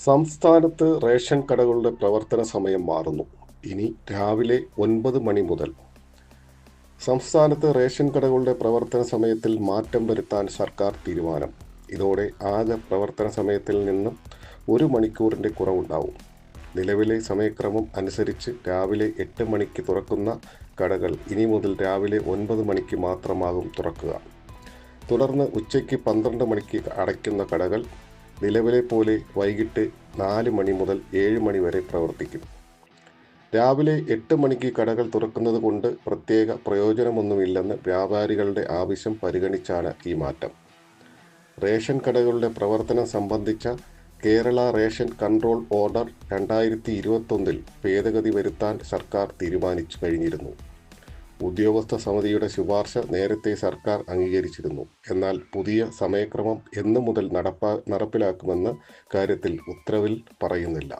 സംസ്ഥാനത്ത് റേഷൻ കടകളുടെ പ്രവർത്തന സമയം മാറുന്നു. ഇനി രാവിലെ 9 മണി മുതൽ. സംസ്ഥാനത്ത് റേഷൻ കടകളുടെ പ്രവർത്തന സമയത്തിൽ മാറ്റം വരുത്താൻ സർക്കാർ തീരുമാനം. ഇതോടെ ആകെ പ്രവർത്തന സമയത്തിൽ നിന്നും 1 മണിക്കൂറിൻ്റെ കുറവുണ്ടാവും. നിലവിലെ സമയക്രമം അനുസരിച്ച് രാവിലെ 8 മണിക്ക് തുറക്കുന്ന കടകൾ ഇനി മുതൽ രാവിലെ 9 മണിക്ക് മാത്രമാകും തുറക്കുക. തുടർന്ന് ഉച്ചയ്ക്ക് 12 മണിക്ക് അടയ്ക്കുന്ന കടകൾ നിലവിലെ പോലെ വൈകിട്ട് 4 മണി മുതൽ 7 മണി വരെ പ്രവർത്തിക്കും. രാവിലെ 8 മണിക്ക് കടകൾ തുറക്കുന്നത് കൊണ്ട് പ്രത്യേക പ്രയോജനമൊന്നുമില്ലെന്ന് വ്യാപാരികളുടെ ആവശ്യം പരിഗണിച്ചാണ് ഈ മാറ്റം. റേഷൻ കടകളുടെ പ്രവർത്തനം സംബന്ധിച്ച കേരള റേഷൻ കൺട്രോൾ ഓർഡർ 2021 ഭേദഗതി വരുത്താൻ സർക്കാർ തീരുമാനിച്ചു കഴിഞ്ഞിരുന്നു. ഉദ്യോഗസ്ഥ സമിതിയുടെ ശുപാർശ നേരത്തെ സർക്കാർ അംഗീകരിച്ചിരുന്നു. എന്നാൽ പുതിയ സമയക്രമം എന്നു മുതൽ നടപ്പിലാക്കുമെന്ന കാര്യത്തിൽ ഉത്തരവിൽ പറയുന്നില്ല.